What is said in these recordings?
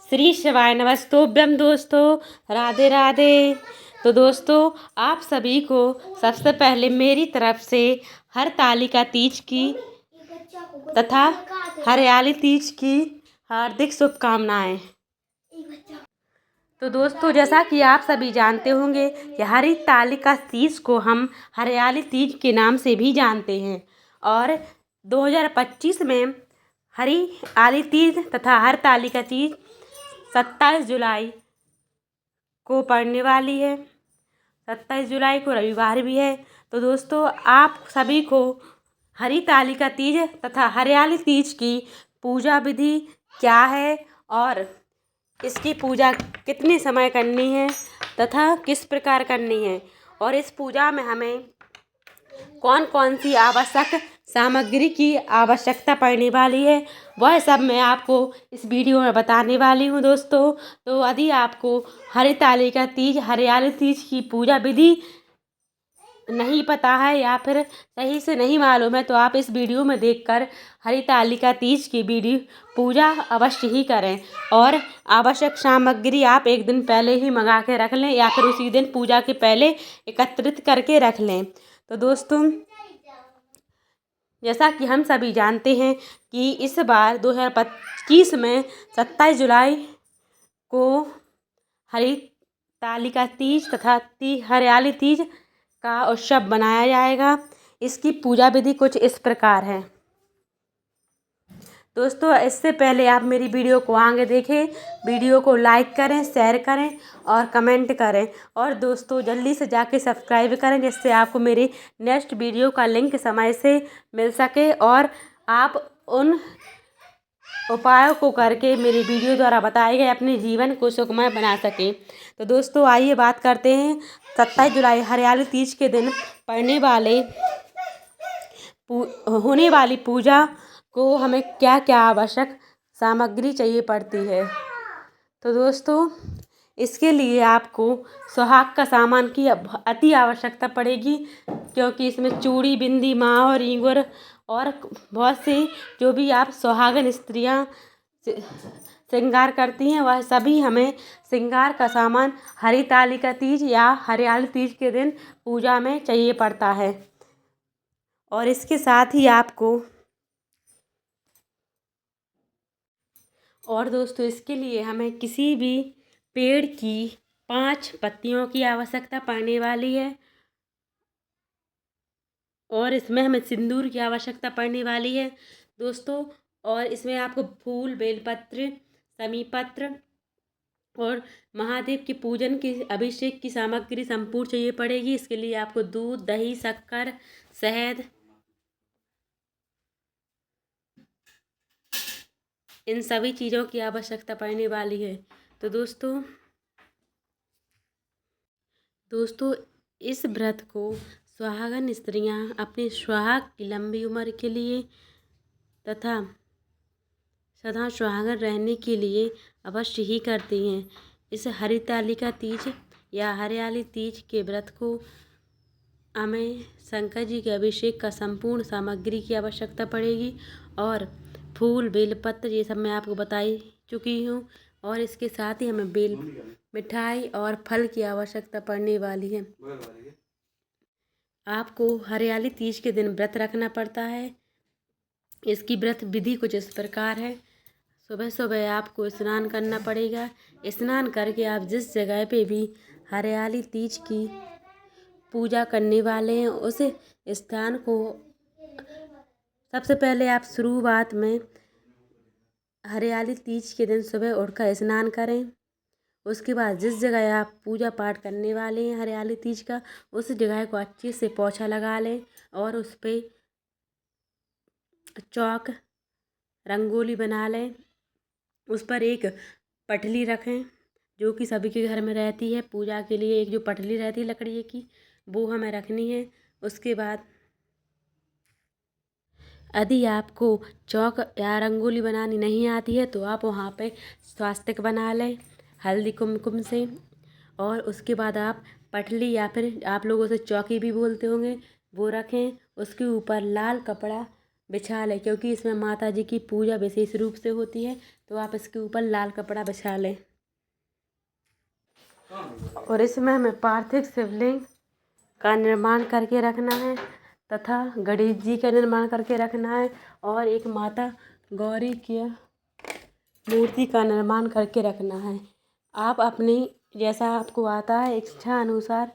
श्री शिवाय नमस्तोभ्यम दोस्तों, राधे राधे। तो दोस्तों, आप सभी को सबसे पहले मेरी तरफ से हरतालिका तीज की तथा हरियाली तीज की हार्दिक शुभकामनाएं। तो दोस्तों, जैसा कि आप सभी जानते होंगे कि हरितालिका तीज को हम हरियाली तीज के नाम से भी जानते हैं और 2025 में हरियाली तीज तथा हरतालिका तीज 27 जुलाई को पड़ने वाली है। 27 जुलाई को रविवार भी है। तो दोस्तों, आप सभी को हरितालिका तीज तथा हरियाली तीज की पूजा विधि क्या है और इसकी पूजा कितने समय करनी है तथा किस प्रकार करनी है और इस पूजा में हमें कौन कौन सी आवश्यक सामग्री की आवश्यकता पड़ने वाली है, वह सब मैं आपको इस वीडियो में बताने वाली हूँ दोस्तों। तो यदि आपको हरितालिका तीज हरियाली तीज की पूजा विधि नहीं पता है या फिर सही से नहीं मालूम है, तो आप इस वीडियो में देखकर हरितालिका तीज की वीडियो पूजा अवश्य ही करें और आवश्यक सामग्री आप एक दिन पहले ही मंगा के रख लें या फिर उसी दिन पूजा के पहले एकत्रित करके रख लें। तो दोस्तों, जैसा कि हम सभी जानते हैं कि इस बार 2025 में 27 जुलाई को हरितालिका तीज तथा हरियाली तीज का उत्सव मनाया जाएगा। इसकी पूजा विधि कुछ इस प्रकार है। दोस्तों, इससे पहले आप मेरी वीडियो को आगे देखें, वीडियो को लाइक करें, शेयर करें और कमेंट करें और दोस्तों जल्दी से जाके सब्सक्राइब करें, जिससे आपको मेरी नेक्स्ट वीडियो का लिंक समय से मिल सके और आप उन उपायों को करके मेरी वीडियो द्वारा बताए गए अपने जीवन को सुखमय बना सकें। तो दोस्तों, आइए बात करते हैं 27 जुलाई हरियाली तीज के दिन पड़ने वाले होने वाली पूजा को हमें क्या क्या आवश्यक सामग्री चाहिए पड़ती है। तो दोस्तों, इसके लिए आपको सुहाग का सामान की अति आवश्यकता पड़ेगी, क्योंकि इसमें चूड़ी, बिंदी, माँ और इंगुर और बहुत सी जो भी आप सुहागन स्त्रियाँ श्रृंगार करती हैं, वह सभी हमें श्रृंगार का सामान हरितालिका तीज या हरियाली तीज के दिन पूजा में चाहिए पड़ता है। और इसके साथ ही आपको और दोस्तों, इसके लिए हमें किसी भी पेड़ की 5 पत्तियों की आवश्यकता पड़ने वाली है और इसमें हमें सिंदूर की आवश्यकता पड़ने वाली है दोस्तों। और इसमें आपको फूल, बेलपत्र, समीपत्र और महादेव के पूजन की अभिषेक की सामग्री संपूर्ण चाहिए पड़ेगी। इसके लिए आपको दूध, दही, शक्कर, शहद, इन सभी चीज़ों की आवश्यकता पड़ने वाली है। तो दोस्तों, इस व्रत को सुहागन स्त्रियां अपने सुहाग की लंबी उम्र के लिए तथा सदा सुहागन रहने के लिए अवश्य ही करती हैं। इस हरितालिका तीज या हरियाली तीज के व्रत को हमें शंकर जी के अभिषेक का संपूर्ण सामग्री की आवश्यकता पड़ेगी और फूल, बेलपत्र, ये सब मैं आपको बताई चुकी हूँ और इसके साथ ही हमें बेल, मिठाई और फल की आवश्यकता पड़ने वाली है। आपको हरियाली तीज के दिन व्रत रखना पड़ता है। इसकी व्रत विधि कुछ इस प्रकार है। सुबह सुबह आपको स्नान करना पड़ेगा। स्नान करके आप जिस जगह पे भी हरियाली तीज की पूजा करने वाले हैं, उस स्थान को सबसे पहले आप शुरुआत में हरियाली तीज के दिन सुबह उठकर स्नान करें। उसके बाद जिस जगह आप पूजा पाठ करने वाले हैं हरियाली तीज का, उस जगह को अच्छे से पोछा लगा लें और उस पर चौक रंगोली बना लें। उस पर एक पटली रखें जो कि सभी के घर में रहती है। पूजा के लिए एक जो पटली रहती है लकड़ी की, वो हमें रखनी है। उसके बाद यदि आपको चौक या रंगोली बनानी नहीं आती है तो आप वहाँ पे स्वास्तिक बना लें हल्दी कुमकुम से। और उसके बाद आप पटली या फिर आप लोग उसे चौकी भी बोलते होंगे, वो रखें। उसके ऊपर लाल कपड़ा बिछा लें, क्योंकि इसमें माता जी की पूजा विशेष रूप से होती है। तो आप इसके ऊपर लाल कपड़ा बिछा लें। और इसमें हमें पार्थिव शिवलिंग का निर्माण करके रखना है तथा गणेश जी का निर्माण करके रखना है और एक माता गौरी की मूर्ति का निर्माण करके रखना है। आप अपनी जैसा आपको आता है इच्छा अनुसार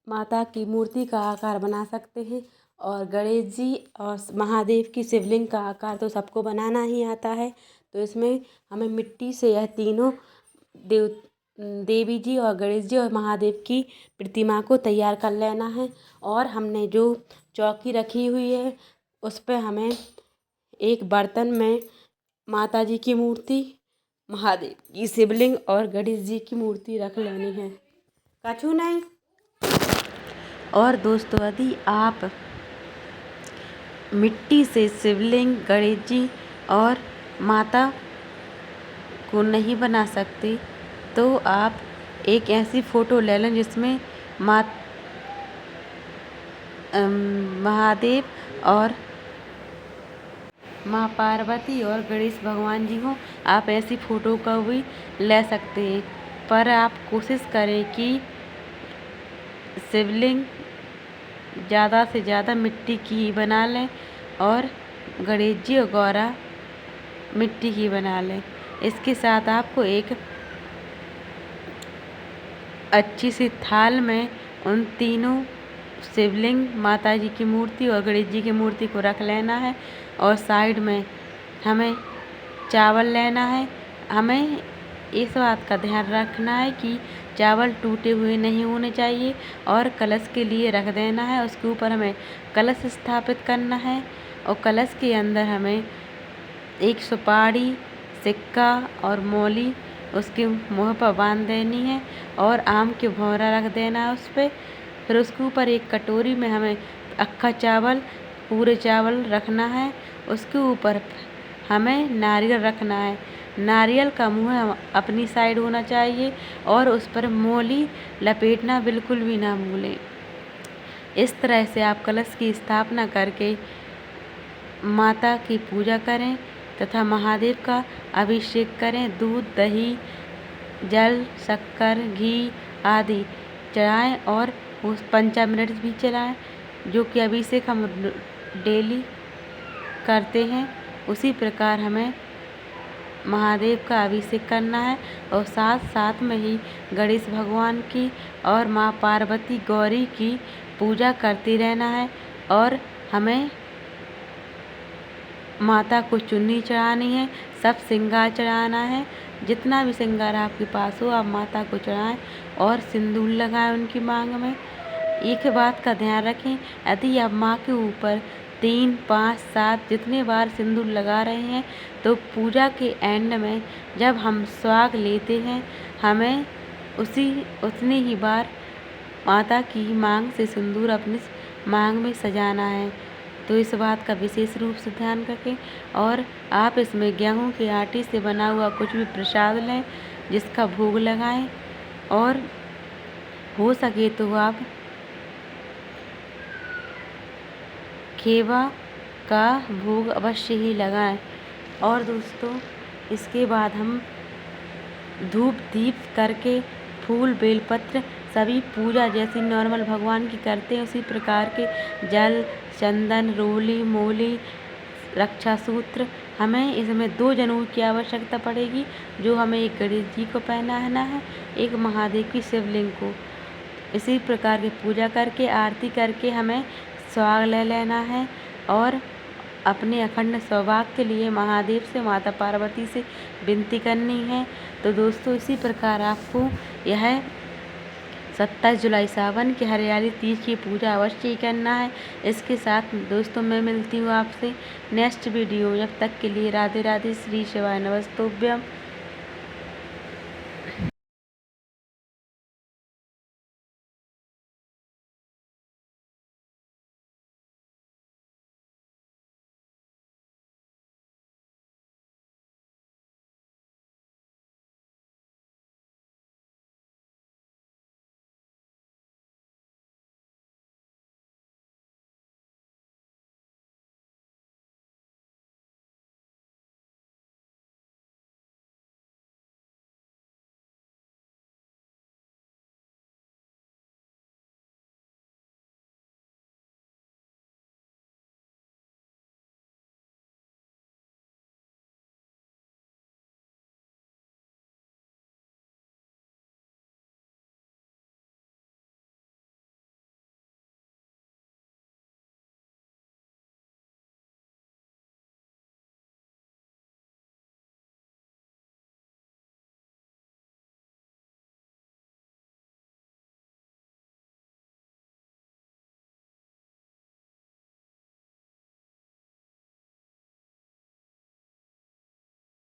माता की मूर्ति का आकार बना सकते हैं। और गणेश जी और महादेव की शिवलिंग का आकार तो सबको बनाना ही आता है। तो इसमें हमें मिट्टी से यह तीनों देवी जी और गणेश जी और महादेव की प्रतिमा को तैयार कर लेना है। और हमने जो चौकी रखी हुई है उस पर हमें एक बर्तन में माता जी की मूर्ति, महादेव की शिवलिंग और गणेश जी की मूर्ति रख लेनी है। कछु नहीं। और दोस्तों, यदि आप मिट्टी से शिवलिंग, गणेश जी और माता को नहीं बना सकते तो आप एक ऐसी फ़ोटो ले लें जिसमें महादेव और माँ पार्वती और गणेश भगवान जी हों। आप ऐसी फ़ोटो का भी ले सकते हैं, पर आप कोशिश करें कि शिवलिंग ज़्यादा से ज़्यादा मिट्टी की ही बना लें और गणेश जी और गौरा मिट्टी की बना लें। इसके साथ आपको एक अच्छी सी थाल में उन तीनों शिवलिंग, माता जी की मूर्ति और गणेश जी की मूर्ति को रख लेना है। और साइड में हमें चावल लेना है। हमें इस बात का ध्यान रखना है कि चावल टूटे हुए नहीं होने चाहिए और कलश के लिए रख देना है। उसके ऊपर हमें कलश स्थापित करना है और कलश के अंदर हमें एक सुपारी, सिक्का और मौली उसके मुँह पर बांध देनी है और आम के भौरा रख देना है उस पर। फिर उसके ऊपर एक कटोरी में हमें अक्खा चावल, पूरे चावल रखना है। उसके ऊपर हमें नारियल रखना है। नारियल का मुँह अपनी साइड होना चाहिए और उस पर मौली लपेटना बिल्कुल भी ना भूलें। इस तरह से आप कलश की स्थापना करके माता की पूजा करें तथा महादेव का अभिषेक करें। दूध, दही, जल, शक्कर, घी आदि चढ़ाएं और उस पंचामृत भी चढ़ाएं, जो कि अभिषेक हम डेली करते हैं। उसी प्रकार हमें महादेव का अभिषेक करना है और साथ साथ में ही गणेश भगवान की और माँ पार्वती गौरी की पूजा करते रहना है। और हमें माता को चुन्नी चढ़ानी है, सब श्रृंगार चढ़ाना है। जितना भी श्रृंगार आपके पास हो आप माता को चढ़ाएं और सिंदूर लगाएं उनकी मांग में। एक बात का ध्यान रखें, यदि आप माँ के ऊपर 3, 5, 7 जितने बार सिंदूर लगा रहे हैं तो पूजा के एंड में जब हम सुहाग लेते हैं हमें उतनी ही बार माता की मांग से सिंदूर अपनी मांग में सजाना है। तो इस बात का विशेष रूप से ध्यान रखें। और आप इसमें गेहूं के आटे से बना हुआ कुछ भी प्रसाद लें जिसका भोग लगाएं। और हो सके तो आप खेवा का भोग अवश्य ही लगाएं। और दोस्तों, इसके बाद हम धूप दीप करके फूल, बेलपत्र सभी पूजा जैसी नॉर्मल भगवान की करते हैं उसी प्रकार के जल, चंदन, रोली, मोली, रक्षा सूत्र, हमें इसमें 2 जनेऊ की आवश्यकता पड़ेगी, जो हमें एक गणेश जी को पहनाना है, एक महादेव की शिवलिंग को। इसी प्रकार की पूजा करके आरती करके हमें सुहाग ले लेना है और अपने अखंड सौभाग्य के लिए महादेव से, माता पार्वती से विनती करनी है। तो दोस्तों, इसी प्रकार आपको यह 27 जुलाई सावन की हरियाली तीज की पूजा अवश्य ही करना है। इसके साथ दोस्तों मैं मिलती हूँ आपसे नेक्स्ट वीडियो। जब तक के लिए राधे राधे, श्री शिवाय नमस्तुभ्यम।